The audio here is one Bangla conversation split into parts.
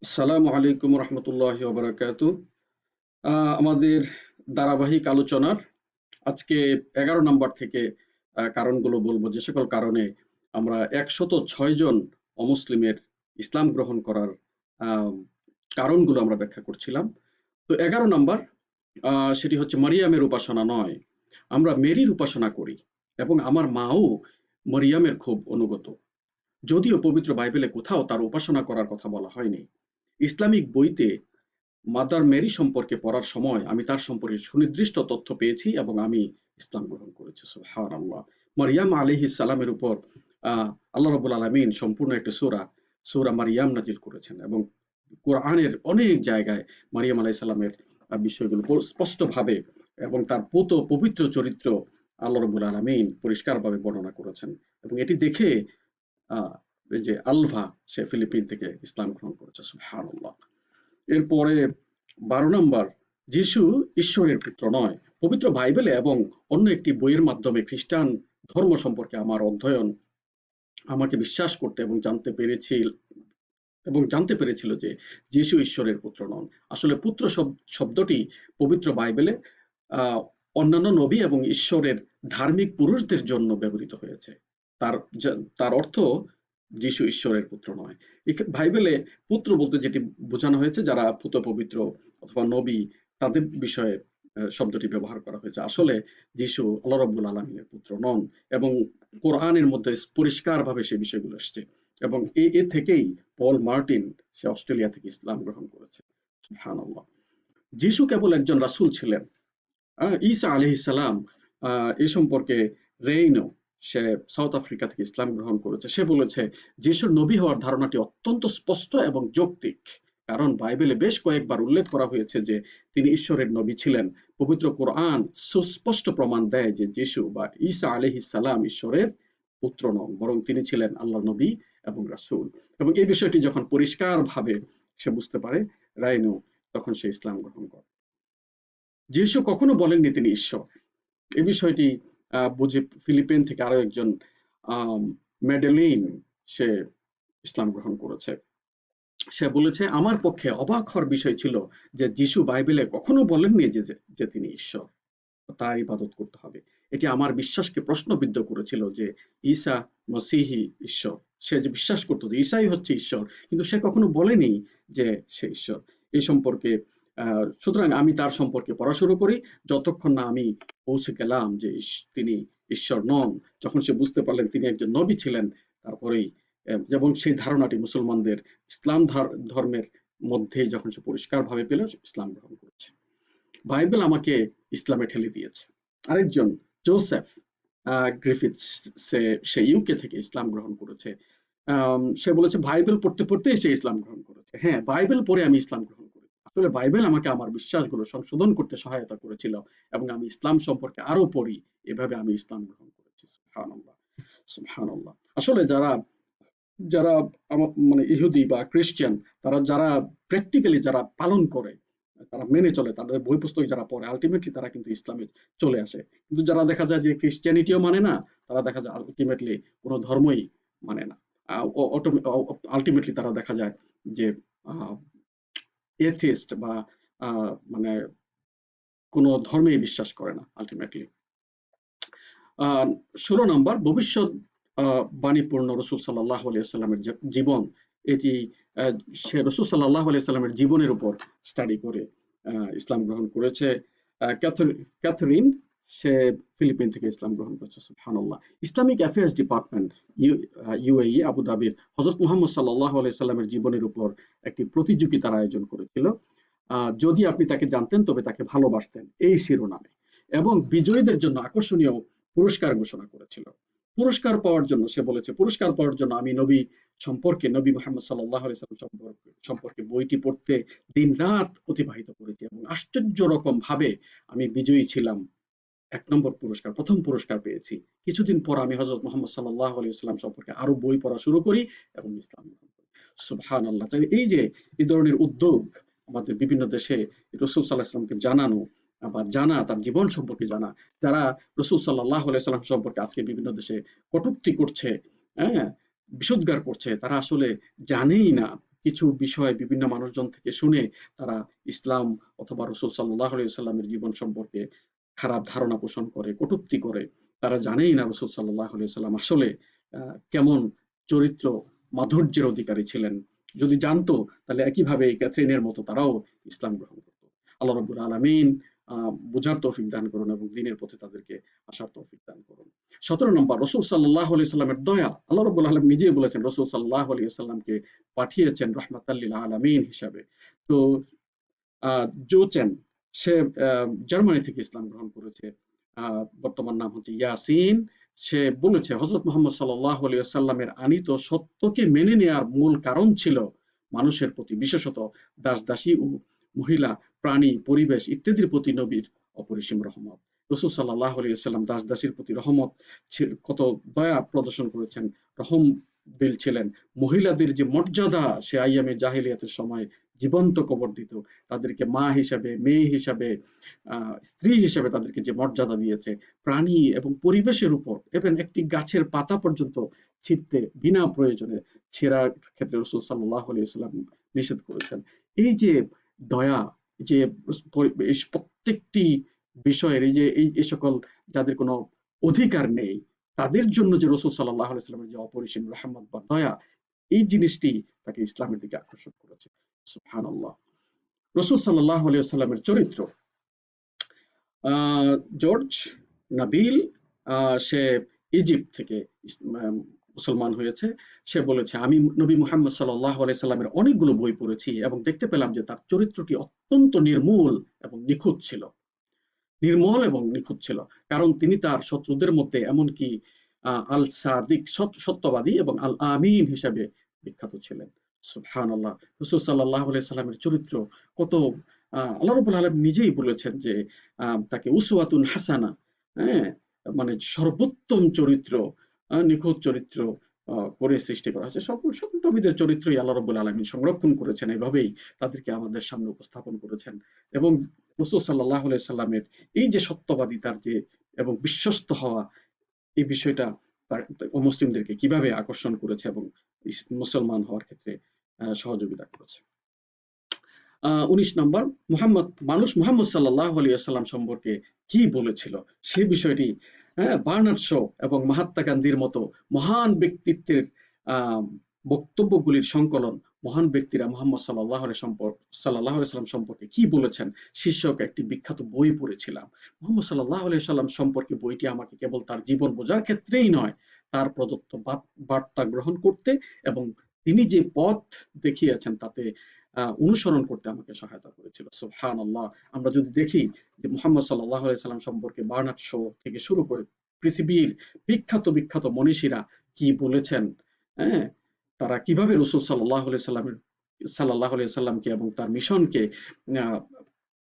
আসসালামু আলাইকুম রহমতুল্লাহি ওয়া বারাকাতুহু। আমাদের ধারাবাহিক আলোচনার আজকে ১১ নাম্বার থেকে কারণগুলো বলবো, যে সকল কারণে আমরা ১০৬ জন অমুসলিমের ইসলাম গ্রহণ করার আম কারণগুলো আমরা ব্যাখ্যা করছিলাম। তো ১১ নাম্বার সেটি হচ্ছে মারিয়ামের উপাসনা নয়। আমরা মেরির উপাসনা করি এবং আমার মাও মরিয়মের খুব অনুগত। যদিও পবিত্র বাইবেলে কোথাও তার উপাসনা করার কথা বলা হয়নি। ইসলামিক বইতে মাদার মেরি সম্পর্কে পড়ার সময় আমি তার সম্পর্কে সুনির্দিষ্ট তথ্য পেয়েছি এবং আমি ইসলাম গ্রহণ করেছি। সুবহানাল্লাহ। মারিয়াম আলাইহিস সালামের উপর আল্লাহ রাব্বুল আলামিন সম্পূর্ণ একটা সূরা মারিয়াম নাজিল করেছেন এবং কোরআনের অনেক জায়গায় মারিয়াম আলাইহিস সালামের বিষয়গুলো স্পষ্টভাবে এবং তার পবিত্র চরিত্র আল্লাহ রাব্বুল আলামিন পরিষ্কারভাবে বর্ণনা করেছেন। এবং এটি দেখে এই যে আলভা, সে ফিলিপিন থেকে ইসলাম গ্রহণ করেছে। সুবহানাল্লাহ। এরপরে ১২ নম্বর, যিশু ঈশ্বরের পুত্র নয়। পবিত্র বাইবেলে এবং অন্য একটি বইয়ের মাধ্যমে খ্রিস্টান ধর্ম সম্পর্কে আমার অধ্যয়ন আমাকে বিশ্বাস করতে এবং জানতে পেরেছিল যে যিশু ঈশ্বরের পুত্র নন। আসলে পুত্র শব্দটি পবিত্র বাইবেলে আহ, অন্যান্য নবী এবং ঈশ্বরের ধার্মিক পুরুষদের জন্য ব্যবহৃত হয়েছে। তার তার অর্থ যিশু ঈশ্বরের পুত্র নয়। বাইবেলে পুত্র বলতে যেটি বোঝানো হয়েছে যারা পুত পবিত্র অথবা নবী, তাদের বিষয়ে শব্দটি ব্যবহার করা হয়েছে। আসলে যিশু আল্লাহ রাব্বুল আলামিনের পুত্র নন এবং কোরআনের মধ্যে পরিষ্কারভাবে সে বিষয়গুলো এসছে। এবং এ থেকেই পল মার্টিন, সে অস্ট্রেলিয়া থেকে ইসলাম গ্রহণ করেছে। সুবহানাল্লাহ। যিশু কেবল একজন রাসূল ছিলেন। ঈসা আলাইহিস সালাম এ সম্পর্কে রেইনো, সে সাউথ আফ্রিকা থেকে ইসলাম গ্রহণ করেছে। সে বলেছে যিশুর নবী হওয়ার ধারণাটি অত্যন্ত স্পষ্ট এবং যৌক্তিক। কারণ বাইবেলে বেশ কয়েকবার উল্লেখ করা হয়েছে যে তিনি ঈশ্বরের নবী ছিলেন। পবিত্র কোরআন সুস্পষ্ট প্রমাণ দেয় যে যিশু বা ঈসা আলাইহিস সালাম ঈশ্বরের পুত্র নন, বরং তিনি ছিলেন আল্লাহর নবী এবং রাসূল। এবং এই বিষয়টি যখন পরিষ্কারভাবে সে বুঝতে পারে, রাইনো, তখন সে ইসলাম গ্রহণ করে। যিশু কখনো বলেননি তিনি ঈশ্বর। এই বিষয়টি বুঝে ফিলিপিন থেকে আরো একজন আম ম্যাডেলিন, সে ইসলাম গ্রহণ করেছে। সে বলেছে, আমার পক্ষে অবাক হওয়ার বিষয় ছিল যে যিশু বাইবেলে কখনো বলেননি যে তিনি ঈশ্বর, তার ইবাদত করতে হবে। এটি আমার বিশ্বাসকে প্রশ্নবিদ্ধ করেছিল যে ঈসা মসিহি ঈশ্বর। সে যে বিশ্বাস করতো যে ঈসাই হচ্ছে ঈশ্বর, কিন্তু সে কখনো বলেনি যে সে ঈশ্বর। এই সম্পর্কে সুতরাং আমি তার সম্পর্কে পড়া শুরু করি যতক্ষণ না আমি পৌঁছে গেলাম যে তিনি ঈশ্বর নন। যখন সে বুঝতে পারলেন তিনি একজন নবী ছিলেন, তারপরেই এবং সেই ধারণাটি মুসলমানদের ইসলাম ধর্মের মধ্যে যখন সে পরিষ্কারভাবে পেল, ইসলাম গ্রহণ করেছে। বাইবেল আমাকে ইসলামে ঠেলে দিয়েছে। আরেকজন জোসেফ গ্রিফিথস, সে ইউকে থেকে ইসলাম গ্রহণ করেছে। সে বলেছে বাইবেল পড়তে পড়তেই সে ইসলাম গ্রহণ করেছে। হ্যাঁ, বাইবেল পড়ে আমি ইসলাম গ্রহণ করি। আসলে বাইবেল আমাকে আমার বিশ্বাসগুলো সংশোধন করতে সহায়তা করেছিল এবং আমি ইসলাম সম্পর্কে আরো পড়ি। এভাবে আমি ইসলাম গ্রহণ করেছি। সুবহানাল্লাহ, সুবহানাল্লাহ। আসলে যারা যারা মানে ইহুদি বা খ্রিস্টান, যারা প্র্যাকটিক্যালি যারা পালন করে, তারা মেনে চলে, তাদের বই পুস্তক যারা পড়ে, আলটিমেটলি তারা কিন্তু ইসলামে চলে আসে। কিন্তু যারা দেখা যায় যে খ্রিস্টিয়ানিটিও মানে না, তারা দেখা যায় আলটিমেটলি কোনো ধর্মই মানে না। আলটিমেটলি তারা দেখা যায় যে এথিস্ট বা মানে কোনো ধর্মেই বিশ্বাস করে না আলটিমেটলি। ১৬ নম্বর, ভবিষ্যৎ বাণীপূর্ণ রসুল সাল্লাহ আলিয়াল্লামের জীবন। এটি সে রসুল সাল্লাহ আলিয়াল্লামের জীবনের উপর স্টাডি করে ইসলাম গ্রহণ করেছে। ক্যাথরিন, সে ফিলিপিন থেকে ইসলাম গ্রহণ করেছে। সুবহানাল্লাহ। ইসলামিক অ্যাফেয়ার্স ডিপার্টমেন্ট ইউএই আবুধাবির হযরত মুহাম্মদ সাল্লাল্লাহু আলাইহি সাল্লামের জীবনের উপর একটি প্রতিযোগিতার আয়োজন করেছিল। যদি আপনি তাকে জানতেন তবে তাকে ভালোবাসতেন, এই শিরোনামে, এবং বিজয়ীদের জন্য আকর্ষণীয় পুরস্কার ঘোষণা করেছিল। পুরস্কার পাওয়ার জন্য সে বলেছে, পুরস্কার পাওয়ার জন্য আমি নবী মুহাম্মদ সাল্লাল্লাহু আলাইহি সাল্লাম সম্পর্কে বইটি পড়তে দিন রাত অতিবাহিত করেছি এবং আশ্চর্য রকম ভাবে আমি বিজয়ী ছিলাম। ১ নম্বর পুরস্কার, প্রথম পুরস্কার পেয়েছি। কিছুদিন পর আমি হযরত মুহাম্মদ সাল্লাল্লাহু আলাইহি ওয়াসাল্লাম সম্পর্কে আরো বই পড়া শুরু করি এবং ইসলাম গ্রহণ করি। সুবহানাল্লাহ। তাই এই ধরনের উদ্যোগ আমাদের বিভিন্ন দেশে রাসূল সাল্লাল্লাহু আলাইহি ওয়াসাল্লামকে জানানো, আবার জানা, তার জীবন সম্পর্কে জানা। যারা রাসূল সাল্লাল্লাহু আলাইহি ওয়াসাল্লাম সম্পর্কে আজকে বিভিন্ন দেশে কটূক্তি করছে, হ্যাঁ, বিষোদ্গার করছে, তারা আসলে জানেই না কিছু বিষয় বিভিন্ন মানুষজন থেকে শুনে তারা ইসলাম অথবা রাসূল সাল্লাল্লাহু আলাইহি ওয়াসাল্লামের জীবন সম্পর্কে খারাপ ধারণা পোষণ করে, কটূক্তি করে। তারা জানেই না রাসূল সাল্লাল্লাহু আলাইহি ওয়াসাল্লাম আসলে কেমন চরিত্র মাধুর্যের অধিকারী ছিলেন। যদি জানতো তাহলে একইভাবে ক্যাথরিনের মতো তারাও ইসলাম গ্রহণ করত। আল্লাহ রাব্বুল আলামিন বুঝার তৌফিক দান করুন এবং দ্বীনের পথে তাদেরকে আসার তৌফিক দান করুন। ১৭ নম্বর, রাসূল সাল্লাল্লাহু আলাইহি ওয়াসাল্লামের দয়া। আল্লাহ রাব্বুল আলামিন নিজেই বলেছেন রাসূল সাল্লাল্লাহু আলাইহি ওয়াসাল্লামকে পাঠিয়েছেন রাহমাতাল লিল আলামিন হিসাবে। তো জো চেন, সে জার্মানি থেকে ইসলাম গ্রহণ করেছে। বর্তমান নাম হচ্ছে ইয়াসিন। সে বলেছে হযরত মুহাম্মদ সাল্লাল্লাহু আলাইহি ওয়াসাল্লামের আনিত সত্যকে মেনে নেয়ার মূল কারণ ছিল মানুষের প্রতি, বিশেষত দাস-দাসী ও মহিলা, প্রাণী, পরিবেশ ইত্যাদির প্রতি নবীর অপরিসীম রহমত। রাসূল সাল্লাল্লাহু আলাইহি ওয়াসাল্লাম দাস-দাসীর প্রতি রহমত, কত দয়া প্রদর্শন করেছেন, রহমদিল ছিলেন। মহিলাদের যে মর্যাদা সে আইয়ামে জাহেলিয়াতের সময় জীবন্ত কবর দিত, তাদেরকে মা হিসাবে, মেয়ে হিসাবে, স্ত্রী হিসাবে তাদেরকে যে মর্যাদা দিয়েছে, প্রাণী এবং পরিবেশের উপর, এবং একটি গাছের পাতা পর্যন্ত ছিঁড়তে বিনা প্রয়োজনে ছেঁড়ার ক্ষেত্রে রাসূল সাল্লাল্লাহু আলাইহি ওয়াসাল্লাম নিষেধ করেছেন। এই যে দয়া, যে এই প্রত্যেকটি বিষয়ের এই যে এই সকল যাদের কোনো অধিকার নেই তাদের জন্য যে রাসূল সাল্লাল্লাহু আলাইহি ওয়াসাল্লামের যে অপরিসীম রহমত বা দয়া, এই জিনিসটি তাকে ইসলামের দিকে আকর্ষণ করেছে। সুবহানাল্লাহ। রাসূল সাল্লাল্লাহু আলাইহি ওয়াসাল্লামের চরিত্র। জর্জ নাবিল, সে ইজিপ্ট থেকে মুসলমান হয়েছে। সে বলেছে আমি নবী মুহাম্মদ সাল্লাল্লাহু আলাইহি সাল্লামের অনেকগুলো বই পড়েছি এবং দেখতে পেলাম যে তার চরিত্রটি অত্যন্ত নির্মূল এবং নিখুঁত ছিল। নির্মল এবং নিখুঁত ছিল, কারণ তিনি তার শত্রুদের মধ্যে এমনকি আল সাদিক সত্যবাদী এবং আল আমিন হিসাবে বিখ্যাত ছিলেন। সুবহানাল্লাহ। রাসূল সাল্লাল্লাহু আলাইহি সাল্লামের চরিত্র কত, আল্লাহ রাব্বুল আলামিন নিজেই বলেছেন যে তাকে উসওয়াতুন হাসানা, হ্যাঁ, মানে সর্বোত্তম চরিত্র, নিখুঁত চরিত্র করে সৃষ্টি করা হয়েছে। সকল সকল নবীদের চরিত্রই আল্লাহ রাব্বুল আলামিন সংরক্ষণ করেছেন, এভাবেই তাদেরকে আমাদের সামনে উপস্থাপন করেছেন। এবং রাসূল সাল্লাল্লাহু আলাইহি সাল্লামের এই যে সত্যবাদিতার যে এবং বিশ্বস্ত হওয়া, এই বিষয়টা মুসলিমদেরকে কিভাবে আকর্ষণ করেছে এবং মুসলমান হওয়ার ক্ষেত্রে সহযোগিতা করেছে। ১৯ নম্বর, মানুষ মুহাম্মদ সাল্লাল্লাহু আলাইহি ওয়াসাল্লাম সম্পর্কে কি বলেছিল সে বিষয়টি, বার্নার্ড শো এবং মহাত্মা গান্ধীর মতো মহান ব্যক্তিত্বের বক্তব্যগুলির সংকলন, মহান ব্যক্তিরা মুহাম্মদ সাল্লাল্লাহু আলাইহি সাল্লাম সম্পর্কে কি বলেছেন শীর্ষক একটি বিখ্যাত বই পড়েছিলাম। মুহাম্মদ সাল্লাল্লাহু আলাইহি সাল্লাম সম্পর্কে বইটি আমাকে কেবল তার জীবন বোঝার ক্ষেত্রেই নয়, তার প্রদত্ত বার্তা গ্রহণ করতে এবং তিনি যে পথ দেখিয়েছেন তাতে অনুসরণ করতে আমাকে সহায়তা করেছিল। সুবহানাল্লাহ। আমরা যদি দেখি যে মুহাম্মদ সাল্লাল্লাহু আলাইহি সাল্লাম সম্পর্কে বার্নার্ড শো থেকে শুরু করে পৃথিবীর বিখ্যাত বিখ্যাত মনীষীরা কি বলেছেন, হ্যাঁ, তারা কিভাবে রাসূল সাল্লাল্লাহু আলাইহি সাল্লামকে এবং তার মিশনকে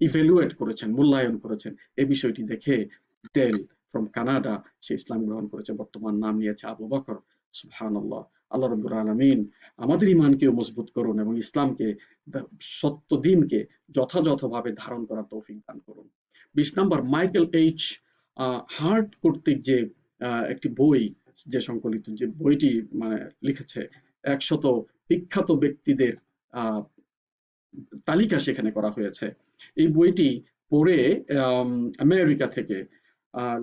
ইভ্যালুয়েট করেছেন, মূল্যায়ন করেছেন, এই বিষয়টি দেখে টেল ফ্রম কানাডা সে ইসলাম গ্রহণ করেছে, বর্তমান নাম নিয়েছে আবু বকর। সুবহানাল্লাহ। আল্লাহ রাব্বুল আলামিন আমাদের ঈমানকেও মজবুত করুন এবং ইসলামকে, সত্য দ্বীনকে যথাযথভাবে ধারণ করার তৌফিক দান করুন। ২০ নম্বর, মাইকেল এইচ হার্ট কর্তৃক যে একটি বই, যে সংকলিত যে বইটি মানে লিখেছে ১০০ বিখ্যাত ব্যক্তিদের তালিকা সেখানে করা হয়েছে। এই বইটি পড়ে আমেরিকা থেকে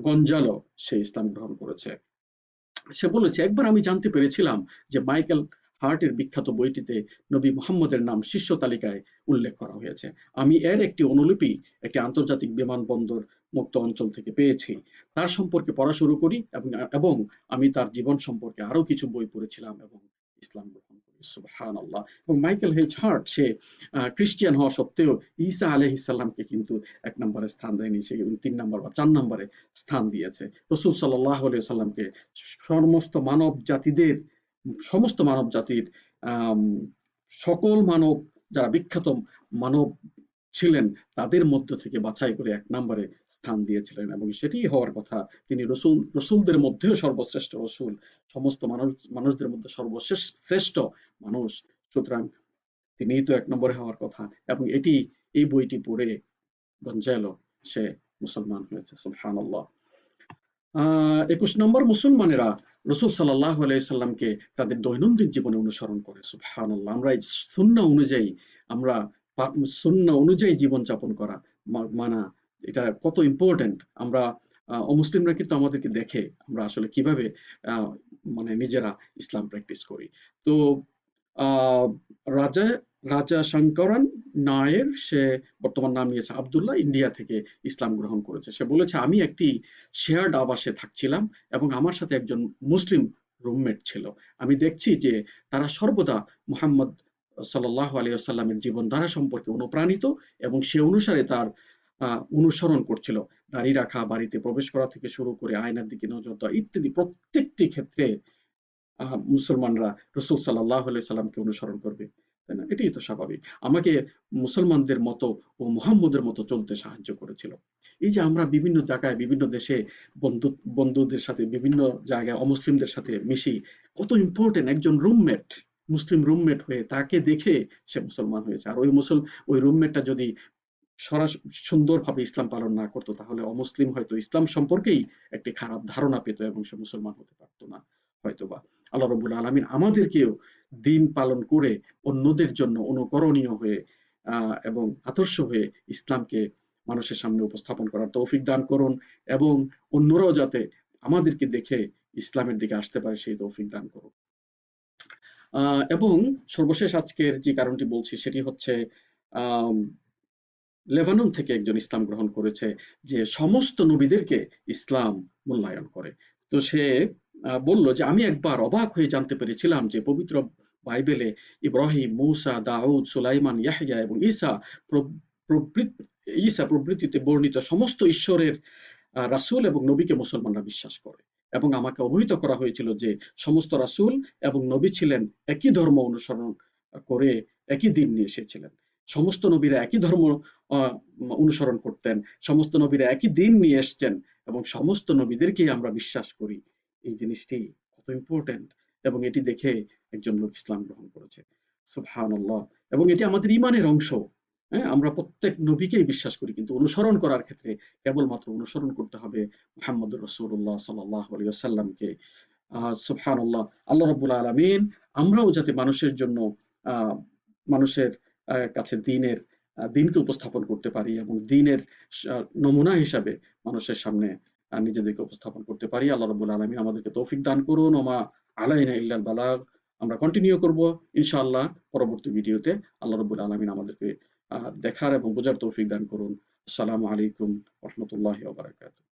গঞ্জালো সে ইসলাম গ্রহণ করেছে। সে বলেছে একবার আমি জানতে পেরেছিলাম যে মাইকেল হার্টের বিখ্যাত বইটিতে নবী মুহাম্মদের নাম শীর্ষ তালিকায় উল্লেখ করা হয়েছে। আমি এর একটি অনুলিপি একটি আন্তর্জাতিক বিমানবন্দর মুক্ত অঞ্চল থেকে পেয়েছি। তার সম্পর্কে পড়া শুরু করি এবং আমি তার জীবন সম্পর্কে আরো কিছু বই পড়েছিলাম এবং ইসলাম গ্রহণ করি। সুবহানাল্লাহ। এবং মাইকেল এইচ হার্ট সে খ্রিস্টিয়ান হওয়া সত্ত্বেও ঈসা আলাইহিস সালামকে কিন্তু ১ নম্বরে স্থান দেয়নি, সে ৩ নম্বর বা ৪ নম্বরে স্থান দিয়েছে। রাসূল সাল্লাল্লাহু আলাইহি সাল্লামকে সমস্ত মানব জাতির সকল মানব, যারা বিখ্যাত মানব ছিলেন তাদের মধ্য থেকে বাছাই করে ১ নম্বরে স্থান দিয়েছিলেন এবং সেটিই হওয়ার কথা। তিনি রসুলদের মধ্যেও সর্বশ্রেষ্ঠ রসুল, সমস্ত মানুষদের মধ্যে সর্বশ্রেষ্ঠ মানুষ, সুতরাং তিনিই তো ১ নম্বরে হওয়ার কথা। এবং এই বইটি পড়ে গঞ্জালো সে মুসলমান হয়েছে। সুবহানাল্লাহ। ২১ নম্বর, মুসলমানেরা রাসূল সাল্লাল্লাহু আলাইহি সাল্লামকে তাদের দৈনন্দিন জীবনে অনুসরণ করে। সুবহানাল্লাহ। আমরা এই সুন্নাহ অনুযায়ী আমরা সুন্নাহ অনুযায়ী জীবনযাপন করা মানা এটা কত ইম্পোর্টেন্ট। আমরা অমুসলিমরা কিন্তু আমাদেরকে দেখে আমরা আসলে কিভাবে আ মানে নিজেরা ইসলাম প্র্যাকটিস করি। তো আ রাজা রাজা শঙ্করন নায়ের সে বর্তমান নাম নিয়েছে আব্দুল্লাহ, ইন্ডিয়া থেকে ইসলাম গ্রহণ করেছে। সে বলেছে, "আমি একটি শেয়ার্ড আবাসে থাকছিলাম এবং আমার সাথে একজন মুসলিম রুমমেট ছিল। আমি দেখছি যে তারা সর্বদা মুহাম্মদ সাল্লাল্লাহু আলাইহি ওয়াসাল্লামের জীবনধারা সম্পর্কে অনুপ্রাণিত এবং সে অনুসারে তার অনুসরণ করছিল। দাড়ি রাখা, বাড়িতে প্রবেশ করা থেকে শুরু করে আয়নার দিকে নজর দেওয়া ইত্যাদি প্রত্যেকটি ক্ষেত্রে মুসলমানরা রাসূল সাল্লাল্লাহু আলাইহি সাল্লামকে অনুসরণ করবে। তাই না? এটাই তো স্বাভাবিক। আমাকে মুসলমানদের মতো ও মুহাম্মদের মতো চলতে সাহায্য করেছিল। এই যে আমরা বিভিন্ন জায়গায় বিভিন্ন দেশে বন্ধু বন্ধুদের সাথে বিভিন্ন জায়গায় অমুসলিমদের সাথে মিশি, কত ইম্পোর্টেন্ট একজন রুমমেট, মুসলিম রুমমেট হয়ে তাকে দেখে সে মুসলমান হয়েছে। আর ওই রুমমেটটা যদি সুন্দরভাবে ইসলাম পালন না করতো তাহলে অমুসলিম হয়তো ইসলাম সম্পর্কেই একটি খারাপ ধারণা পেত এবং সে মুসলমান হতে পারতো না হয়তোবা। আল্লাহ রাব্বুল আলামিন আমাদেরকেও দিন পালন করে অন্যদের জন্য অনুকরণীয় হয়ে এবং আদর্শ হয়ে ইসলামকে মানুষের সামনে উপস্থাপন করার তৌফিক দান করুন এবং অন্যরাও যাতে আমাদেরকে দেখে ইসলামের দিকে আসতে পারে সেই তৌফিক দান করুন। এবং সর্বশেষ আজকের যে কারণটি বলছি সেটি হচ্ছে আম লেবানন থেকে একজন ইসলাম গ্রহণ করেছে যে সমস্ত নবীদেরকে ইসলাম মূল্যায়ন করে। তো সে বলল যে আমি একবার অবাক হয়ে জানতে পেরেছিলাম যে পবিত্র বাইবেলে ইব্রাহিম, মূসা, দাউদ, সুলাইমান, ইয়াহইয়া এবং ঈসা প্রভৃতিতে বর্ণিত সমস্ত ঈশ্বরের রাসূল এবং নবীকে মুসলমানরা বিশ্বাস করে। এবং আমাকে অবহিত করা হয়েছিল যে সমস্ত রাসূল এবং নবী ছিলেন একই ধর্ম অনুসরণ করে একই দিন নিয়ে এসেছিলেন। সমস্ত নবীরা একই ধর্ম অনুসরণ করতেন। সমস্ত নবীরা একই দিন নিয়ে এসছেন এবং সমস্ত নবীদেরকেই আমরা বিশ্বাস করি। এই জিনিসটি কত ইম্পোর্টেন্ট এবং এটি দেখে একজন লোক ইসলাম গ্রহণ করেছে। সুবহানাল্লাহ। এবং এটি আমাদের ঈমানের অংশ। হ্যাঁ? আমরা প্রত্যেক নবীকেই বিশ্বাস করি কিন্তু অনুসরণ করার ক্ষেত্রে কেবলমাত্র অনুসরণ করতে হবে মুহাম্মদুর রাসূলুল্লাহ সাল্লাল্লাহু আলাইহি ওয়াসাল্লামকে। সুবহানাল্লাহ। আল্লাহ রাব্বুল আলামিন আমরাও যাতে মানুষের জন্য আ মানুষের কাছে দিনকে উপস্থাপন করতে পারি এবং দিনের নমুনা হিসাবে মানুষের সামনে নিজেদেরকে উপস্থাপন করতে পারি। আল্লাহ রাব্বুল আলামিন আমাদেরকে তৌফিক দান করুন। ওমা আলাইনা ইল্লাল বালাগ। আমরা কন্টিনিউ করব ইনশাআল্লাহ পরবর্তী ভিডিওতে। আল্লাহ রাব্বুল আলামিন আমাদেরকে দেখার এবং বোঝার তৌফিক দান করুন। আসসালামু আলাইকুম ওয়া রাহমাতুল্লাহি ওয়া বারাকাতুহু।